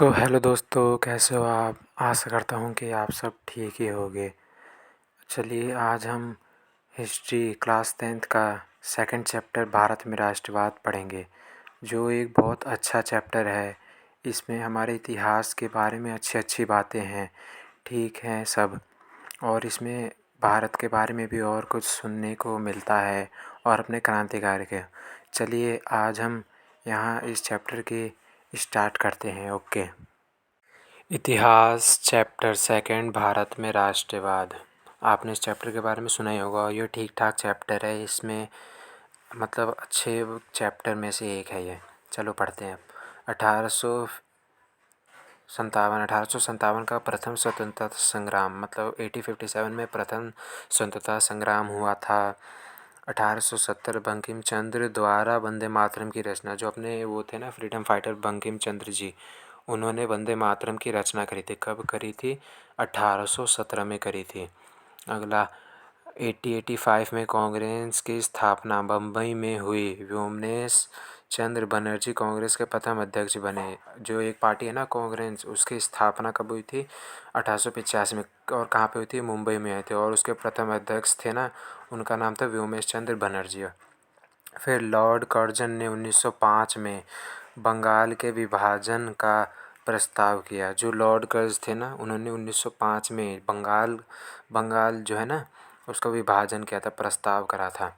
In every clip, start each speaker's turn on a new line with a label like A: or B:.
A: Hello दोस्तों, कैसे हो आप। आशा करता हूँ कि आप सब ठीक ही होंगे। चलिए आज हम हिस्ट्री क्लास 10th का सेकंड चैप्टर भारत में राष्ट्रवाद पढ़ेंगे, जो एक बहुत अच्छा चैप्टर है। इसमें हमारे इतिहास के बारे में अच्छी अच्छी बातें हैं, ठीक है सब। और इसमें भारत के बारे में भी और कुछ सुनने को मिलता है और अपने क्रांतिकारी के। चलिए आज हम यहाँ इस चैप्टर के स्टार्ट करते हैं। ओके। इतिहास चैप्टर सेकंड भारत में राष्ट्रवाद। आपने इस चैप्टर के बारे में सुना ही होगा। ये ठीक ठाक चैप्टर है, इसमें मतलब अच्छे चैप्टर में से एक है ये। चलो पढ़ते हैं। 1857 का प्रथम स्वतंत्रता संग्राम, मतलब 1857 में प्रथम स्वतंत्रता संग्राम हुआ था। 1870 बंकिम चंद्र द्वारा वंदे मातरम की रचना, जो अपने वो थे ना फ्रीडम फाइटर बंकिम चंद्र जी, उन्होंने वंदे मातरम की रचना करी थी। कब करी थी? 1817 में करी थी। अगला 1885 में कांग्रेस की स्थापना बम्बई में हुई। व्योमनेश चंद्र बनर्जी कांग्रेस के प्रथम अध्यक्ष बने। जो एक पार्टी है ना कांग्रेस, उसकी स्थापना कब हुई थी? 1885 में। और कहाँ पे हुई थी? मुंबई में हुए थे। और उसके प्रथम अध्यक्ष थे ना, उनका नाम था व्योमेश चंद्र बनर्जी। फिर लॉर्ड कर्जन ने 1905 में बंगाल के विभाजन का प्रस्ताव किया। जो लॉर्ड कर्ज थे ना, उन्होंने 1905 में बंगाल जो है ना, उसका विभाजन किया था, प्रस्ताव करा था।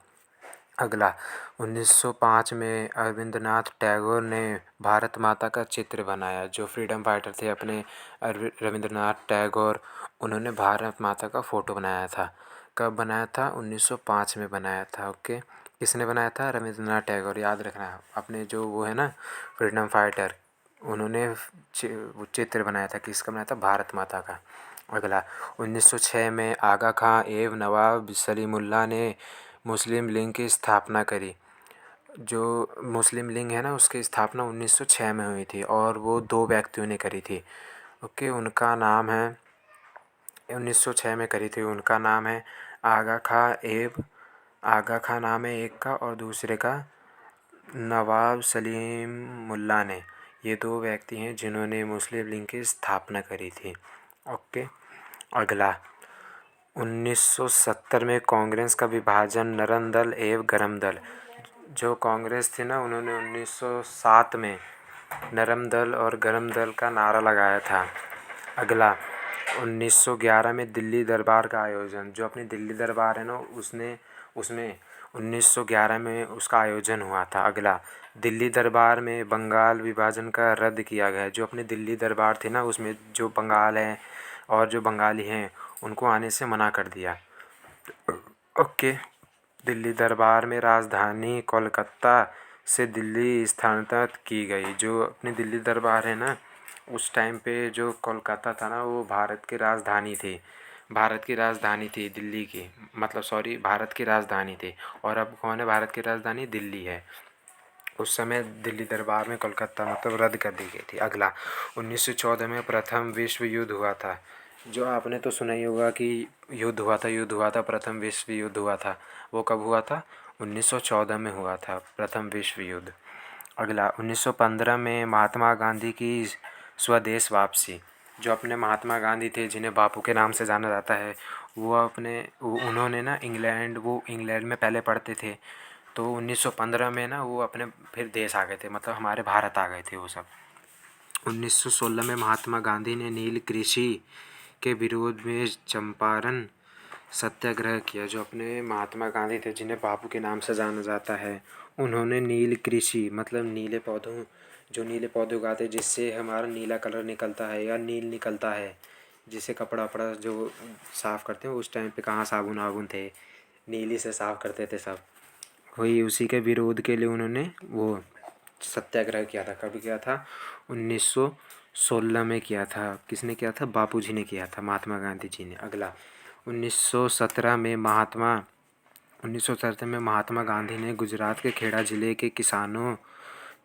A: अगला 1905 में रविंद्रनाथ टैगोर ने भारत माता का चित्र बनाया। जो फ्रीडम फाइटर थे अपने रविंद्रनाथ टैगोर, उन्होंने भारत माता का फ़ोटो बनाया था। कब बनाया था? 1905 में बनाया था। ओके। किसने बनाया था? रविंद्रनाथ टैगोर। याद रखना है अपने जो वो है ना फ्रीडम फाइटर, उन्होंने वो चित्र बनाया था। किसका बनाया था? भारत माता का। अगला 1906 में आगा खां एवं नवाब सलीमुल्लाह ने मुस्लिम लीग की स्थापना करी। जो मुस्लिम लीग है ना, उसकी स्थापना 1906 में हुई थी और वो दो व्यक्तियों ने करी थी। ओके। उनका नाम है 1906 में करी थी। उनका नाम है आगा खां नाम है एक का, और दूसरे का नवाब सलीमुल्लाह ने। ये दो व्यक्ति हैं जिन्होंने मुस्लिम लीग की स्थापना करी थी। ओके। अगला 1970 में कांग्रेस का विभाजन नरम दल एवं गरम दल। जो कांग्रेस थी ना, उन्होंने 1907 में नरम दल और गरम दल का नारा लगाया था। अगला 1911 में दिल्ली दरबार का आयोजन। जो अपनी दिल्ली दरबार है ना, उसमें 1911 में उसका आयोजन हुआ था। अगला दिल्ली दरबार में बंगाल विभाजन का रद्द किया गया। जो अपनी दिल्ली दरबार थी ना, उसमें जो बंगाल है और जो बंगाली हैं, उनको आने से मना कर दिया। ओके। दिल्ली दरबार में राजधानी कोलकाता से दिल्ली स्थानांतरित की गई। जो अपनी दिल्ली दरबार है ना, उस टाइम पे जो कोलकाता था ना, वो भारत की राजधानी थी। दिल्ली की, मतलब सॉरी, भारत की राजधानी थी। और अब कौन है भारत की राजधानी? दिल्ली है। उस समय दिल्ली दरबार में कोलकाता मतलब रद्द कर दी गई थी। अगला 1914 में प्रथम विश्व युद्ध हुआ था। जो आपने तो सुना ही होगा कि युद्ध हुआ था, प्रथम विश्व युद्ध हुआ था। वो कब हुआ था? 1914 में हुआ था प्रथम विश्व युद्ध। अगला 1915 में महात्मा गांधी की स्वदेश वापसी। जो अपने महात्मा गांधी थे, जिन्हें बापू के नाम से जाना जाता है, उन्होंने ना इंग्लैंड में पहले पढ़ते थे। तो 1915 में ना वो अपने फिर देश आ गए थे, मतलब हमारे भारत आ गए थे वो सब। 1916 में महात्मा गांधी ने नील कृषि के विरोध में चंपारण सत्याग्रह किया। जो अपने महात्मा गांधी थे, जिन्हें बापू के नाम से जाना जाता है, उन्होंने नील कृषि मतलब नीले पौधे उगाते जिससे हमारा नीला कलर निकलता है या नील निकलता है, जिससे कपड़ा वपड़ा जो साफ़ करते हैं। उस टाइम पे कहाँ साबुन वाबुन थे, नीली से साफ़ करते थे सब। वही उसी के विरोध के लिए उन्होंने वो सत्याग्रह किया था। कब किया था? 1916 में किया था। किसने किया था? बापूजी ने किया था, महात्मा गांधी जी ने। अगला 1917 में महात्मा गांधी ने गुजरात के खेड़ा ज़िले के किसानों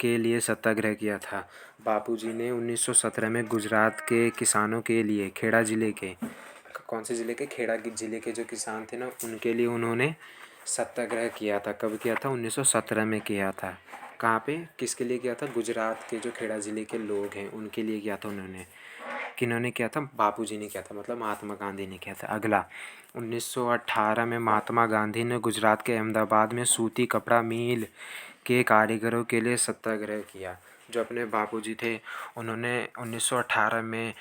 A: के लिए सत्याग्रह किया था। बापूजी ने 1917 में गुजरात के किसानों के लिए, खेड़ा ज़िले के, कौन से ज़िले के? खेड़ा ज़िले के जो किसान थे ना, उनके लिए उन्होंने सत्याग्रह किया था। कब किया था? 1917 में किया था। कहाँ पे, किसके लिए किया था? गुजरात के जो खेड़ा ज़िले के लोग हैं उनके लिए किया था उन्होंने। किन्होंने किया था? बापूजी ने किया था, मतलब महात्मा गांधी ने किया था। अगला, 1918 में महात्मा गांधी ने गुजरात के अहमदाबाद में सूती कपड़ा मिल के कारीगरों के लिए सत्याग्रह किया। जो अपने बापूजी थे उन्होंने 1918 में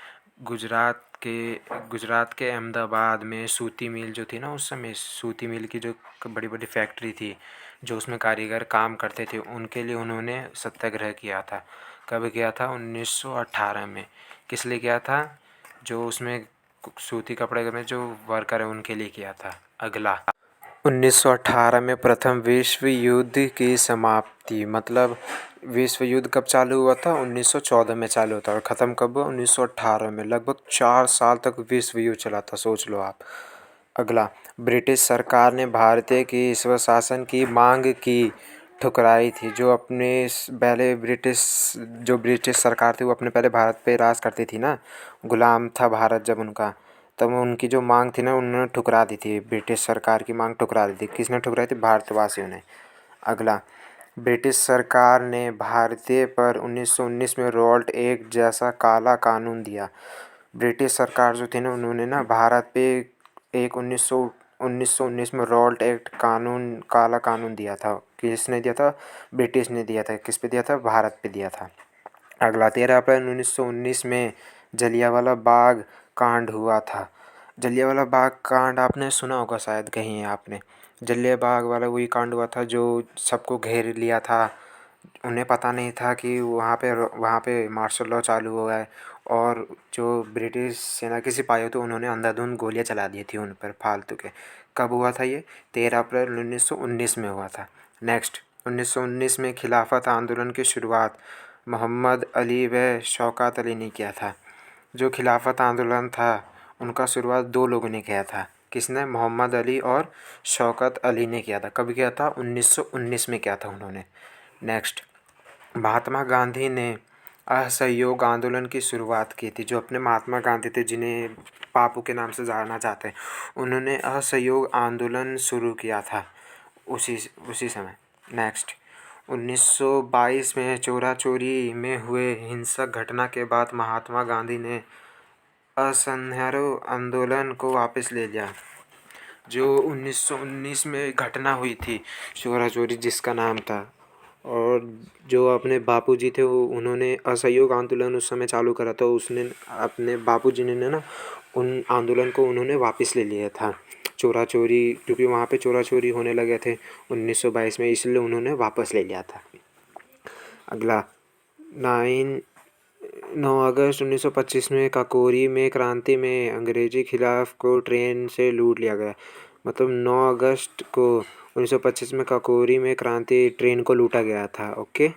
A: गुजरात के अहमदाबाद में सूती मिल जो थी ना, उस समय सूती मिल की जो बड़ी बड़ी फैक्ट्री थी, जो उसमें कारीगर काम करते थे, उनके लिए उन्होंने सत्याग्रह किया था। कब किया था? 1918 में। किस लिए किया था? जो उसमें सूती कपड़े में जो वर्कर है उनके लिए किया था। अगला, 1918 में प्रथम विश्व युद्ध की समाप्ति, मतलब विश्व युद्ध कब चालू हुआ था? 1914 में चालू होता और ख़त्म कब हुआ? 1918 में। लगभग 4 साल तक विश्व युद्ध चला था, सोच लो आप। अगला, ब्रिटिश सरकार ने भारतीय की स्वशासन की मांग की ठुकराई थी। जो अपने पहले ब्रिटिश सरकार थी वो अपने पहले भारत पे राज करती थी ना, गुलाम था भारत जब उनका, तब उनकी जो मांग थी ना उन्होंने ठुकरा दी थी। ब्रिटिश सरकार की मांग ठुकरा दी थी। किसने ठुकराई थी? भारतवासियों ने। अगला, ब्रिटिश सरकार ने भारतीय पर 1919 में रॉल्ट एक्ट जैसा काला कानून दिया। ब्रिटिश सरकार जो थी ना उन्होंने ना भारत पे एक 1919 में रॉल्ट एक्ट काला कानून दिया था। किसने दिया था? ब्रिटिश ने दिया था। किस पे दिया था? भारत पे दिया था। अगला, 13 अप्रैल 1919 में जलियांवाला बाग कांड हुआ था। जलियांवाला बाग कांड आपने सुना होगा शायद कहीं आपने। जलिया बाग वाला वही कांड हुआ था जो सबको घेर लिया था। उन्हें पता नहीं था कि वहाँ पे मार्शल लॉ चालू हुआ है, और जो ब्रिटिश सेना के सिपाही थे उन्होंने अंधाधुंध गोलियां चला दी थी उन पर फालतू के। कब हुआ था ये? 13 अप्रैल 1919 में हुआ था। नेक्स्ट, 1919 में खिलाफत आंदोलन की शुरुआत मोहम्मद अली व शौकत अली ने किया था। जो खिलाफत आंदोलन था उनका शुरुआत दो लोगों ने किया था। किसने? मोहम्मद अली और शौकत अली ने किया था। कब किया था? 1919 में किया था उन्होंने। नेक्स्ट, महात्मा गांधी ने असहयोग आंदोलन की शुरुआत की थी। जो अपने महात्मा गांधी थे जिन्हें बापू के नाम से जाना जाते हैं, उन्होंने असहयोग आंदोलन शुरू किया था उसी उसी समय। नेक्स्ट, 1922 में चोरा चोरी में हुए हिंसक घटना के बाद महात्मा गांधी ने असहयोग आंदोलन को वापस ले लिया। जो 1919 में घटना हुई थी चोरा चोरी जिसका नाम था, और जो अपने बापूजी थे वो उन्होंने असहयोग आंदोलन उस समय चालू करा था। उसने अपने बापूजी ने ना उन आंदोलन को उन्होंने वापस ले लिया था। चोरा चोरी, क्योंकि वहाँ पे चोरा चोरी होने लगे थे 1922 में, इसलिए उन्होंने वापस ले लिया था। अगला, 9 अगस्त 1925 में काकोरी में क्रांति में अंग्रेजी खिलाफ को ट्रेन से लूट लिया गया। मतलब 9 अगस्त को 1925 में काकोरी में क्रांति ट्रेन को लूटा गया था। ओके।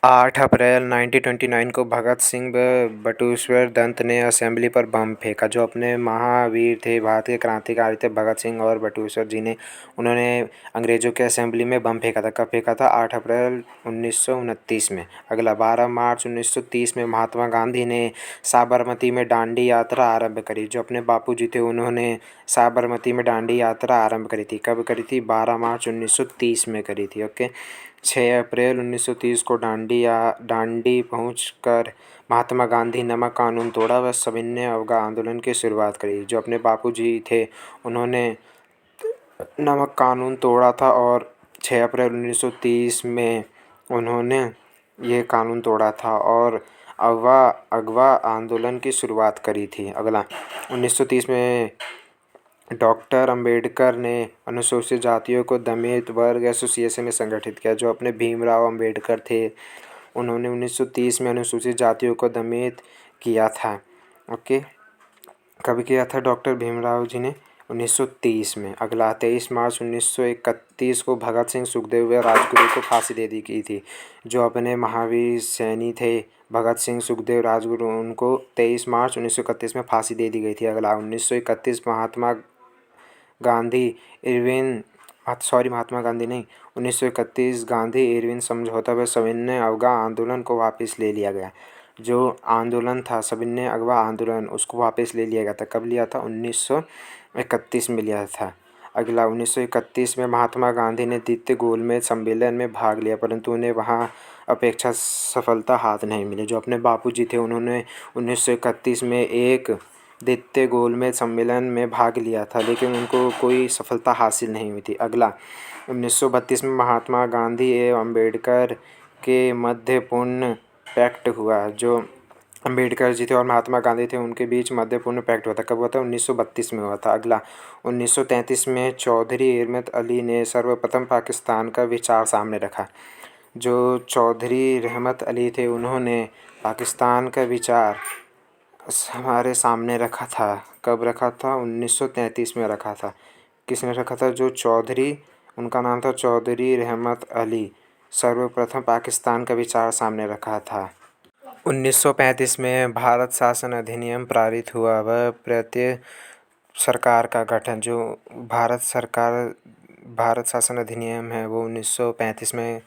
A: 8 अप्रैल 1929 को भगत सिंह व बटुकेश्वर दत्त ने असेंबली पर बम फेंका। जो अपने महावीर थे, भारतीय क्रांतिकारी थे भगत सिंह और बटुकेश्वर जी ने, उन्होंने अंग्रेज़ों के असेंबली में बम फेंका था। कब फेंका था? 8 अप्रैल 1929 में। अगला, 12 मार्च 1930 में महात्मा गांधी ने साबरमती में दांडी यात्रा आरंभ करी। जो अपने बापूजी थे उन्होंने साबरमती में दांडी यात्रा आरंभ करी थी। कब करी थी? 12 मार्च 1930 में करी थी। ओके। 6 अप्रैल 1930 को दांडी पहुंचकर महात्मा गांधी नमक कानून तोड़ा व सविनय अवज्ञा आंदोलन की शुरुआत करी। जो अपने बापूजी थे उन्होंने नमक कानून तोड़ा था और 6 अप्रैल 1930 में उन्होंने ये कानून तोड़ा था और अगवा आंदोलन की शुरुआत करी थी। अगला, 1930 में डॉक्टर अंबेडकर ने अनुसूचित जातियों को दलित वर्ग एसोसिएशन में संगठित किया। जो अपने भीमराव अंबेडकर थे उन्होंने 1930 में अनुसूचित जातियों को दलित किया था। ओके। कब किया था डॉक्टर भीमराव जी ने? 1930 में। अगला, 23 मार्च 1931 को भगत सिंह, सुखदेव व राजगुरु को फांसी दे दी गई थी। जो अपने महावीर सैनी थे भगत सिंह, सुखदेव, राजगुरु, उनको 23 मार्च 1931 में फांसी दे दी गई थी। अगला, 1931 महात्मा गांधी नहीं, 1931 गांधी इरविन समझौता व सविनय अवज्ञा आंदोलन को वापस ले लिया गया। जो आंदोलन था सविनय अवज्ञा आंदोलन, उसको वापस ले लिया गया था। कब लिया था? 1931 में लिया था। अगला 1931 में महात्मा गांधी ने द्वितीय गोलमेज सम्मेलन में भाग लिया, परंतु उन्हें वहाँ अपेक्षा सफलता हाथ नहीं मिली। जो अपने बापूजी थे उन्होंने 1931 में एक द्वितीय गोलमेज सम्मेलन में भाग लिया था, लेकिन उनको कोई सफलता हासिल नहीं हुई थी। अगला 1932 में महात्मा गांधी एवं अम्बेडकर के मध्य पूर्ण पैक्ट हुआ। जो अम्बेडकर जी थे और महात्मा गांधी थे उनके बीच मध्यपूर्ण पैक्ट हुआ था। कब हुआ था? 1932 में हुआ था। अगला 1933 में चौधरी रहमत अली ने सर्वप्रथम पाकिस्तान का विचार सामने रखा। जो चौधरी रहमत अली थे उन्होंने पाकिस्तान का विचार हमारे सामने रखा था। कब रखा था? 1933 में रखा था। किसने रखा था? जो चौधरी, उनका नाम था चौधरी रहमत अली, सर्वप्रथम पाकिस्तान का विचार सामने रखा था। 1935 में भारत शासन अधिनियम पारित हुआ। वह प्रत्येक सरकार का गठन, जो भारत शासन अधिनियम है वो 1935 में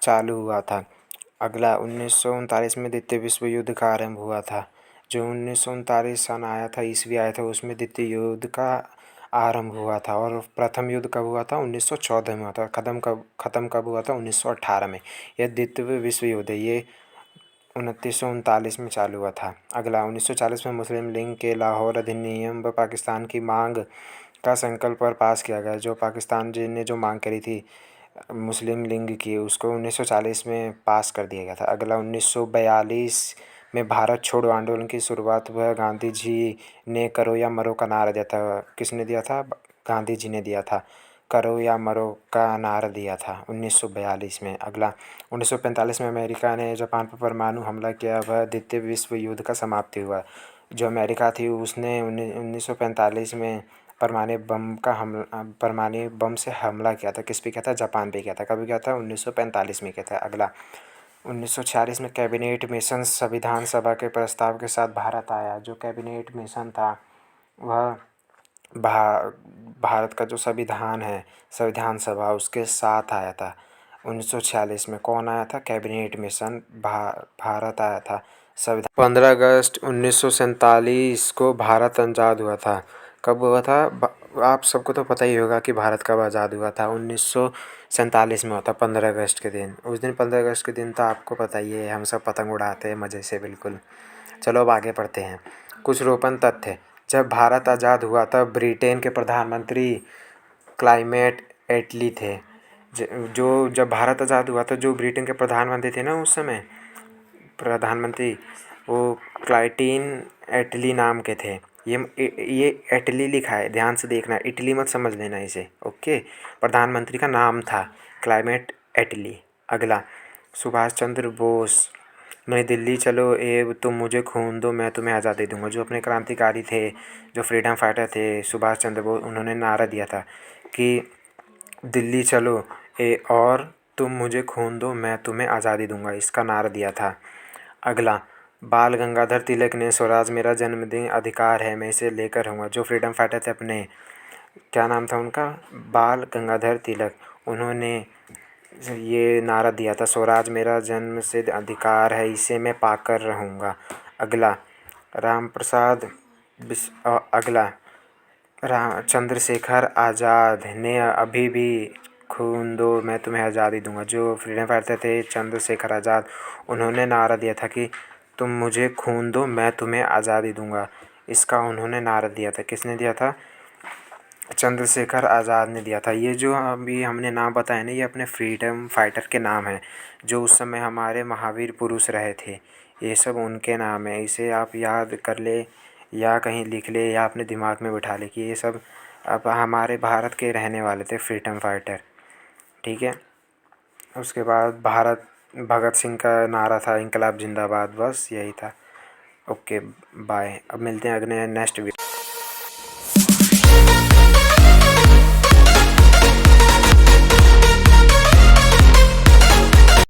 A: चालू हुआ था। अगला 1939 में द्वितीय विश्व युद्ध का आरंभ हुआ था। जो 1939 सन आया था, ईस्वी आया था, उसमें द्वितीय युद्ध का आरंभ हुआ था। और प्रथम युद्ध कब हुआ था? 1914 में हुआ था। ख़त्म कब हुआ था? 1918 में। यह द्वितीय विश्व युद्ध है, ये 1939 में चालू हुआ था। अगला 1940 में मुस्लिम लीग के लाहौर अधिनियम व पाकिस्तान की मांग का संकल्प पर पास किया गया। जो पाकिस्तान जी ने जो मांग करी थी मुस्लिम लीग की, उसको 1940 में पास कर दिया गया था। अगला 1942 में भारत छोड़ो आंदोलन की शुरुआत वह गांधी जी ने करो या मरो का नारा दिया था। किसने दिया था? गांधी जी ने दिया था। करो या मरो का नारा दिया था 1942 में। अगला 1945 में अमेरिका ने जापान पर परमाणु हमला किया, वह द्वितीय विश्व युद्ध का समाप्ति हुआ। जो अमेरिका थी उसने 1945 में परमाणु बम से हमला किया था। किस पे किया था? जापान पे किया था। कब किया था? 1945 में किया था। अगला 1946 में कैबिनेट मिशन संविधान सभा के प्रस्ताव के साथ भारत आया। जो कैबिनेट मिशन था वह भारत का जो संविधान है, संविधान सभा, उसके साथ आया था। 1946 में कौन आया था? कैबिनेट मिशन भारत आया था। संविधान 15 अगस्त 1947 को भारत आज़ाद हुआ था। कब हुआ था? आप सबको तो पता ही होगा कि भारत कब आज़ाद हुआ था। 1947 में हुआ था, 15 अगस्त के दिन। उस दिन 15 अगस्त के दिन तो आपको पता ही है, हम सब पतंग उड़ाते हैं मज़े से बिल्कुल। चलो अब आगे पढ़ते हैं। कुछ रोचक तथ्य। जब भारत आज़ाद हुआ तब ब्रिटेन के प्रधानमंत्री क्लेमेंट एटली थे। जब भारत आज़ाद हुआ था, जो ब्रिटेन के प्रधानमंत्री थे ना उस समय, प्रधानमंत्री, वो क्लेमेंट एटली नाम के थे। ये एटली लिखा है, ध्यान से देखना, इटली मत समझ लेना इसे, ओके। प्रधानमंत्री का नाम था क्लेमेंट एटली। अगला सुभाष चंद्र बोस, नई दिल्ली चलो एब तुम मुझे खून दो मैं तुम्हें आज़ादी दूंगा। जो अपने क्रांतिकारी थे, जो फ्रीडम फाइटर थे सुभाष चंद्र बोस, उन्होंने नारा दिया था कि दिल्ली चलो और तुम मुझे खून दो मैं तुम्हें आज़ादी दूंगा, इसका नारा दिया था। अगला बाल गंगाधर तिलक ने स्वराज मेरा जन्मदिन अधिकार है मैं इसे लेकर रहूँगा। जो फ्रीडम फाइटर थे अपने, क्या नाम था उनका? बाल गंगाधर तिलक। उन्होंने ये नारा दिया था, स्वराज मेरा जन्म सिद्ध अधिकार है इसे मैं पाकर रहूँगा। अगला चंद्रशेखर आज़ाद ने अभी भी खून दो मैं तुम्हें आज़ादी दूंगा। जो फ्रीडम फाइटर थे चंद्रशेखर आज़ाद, उन्होंने नारा दिया था कि तुम मुझे खून दो मैं तुम्हें आज़ादी दूंगा, इसका उन्होंने नारा दिया था। किसने दिया था? चंद्रशेखर आज़ाद ने दिया था। ये जो अभी हमने नाम बताए ना, ये अपने फ्रीडम फाइटर के नाम हैं, जो उस समय हमारे महावीर पुरुष रहे थे। ये सब उनके नाम है। इसे आप याद कर ले या कहीं लिख ले या अपने दिमाग में बिठा ले कि ये सब अब हमारे भारत के रहने वाले थे फ्रीडम फाइटर, ठीक है। उसके बाद भगत सिंह का नारा था इनकलाब जिंदाबाद, बस यही था। Okay bye. अब मिलते हैं अगले नेक्स्ट वीडियो।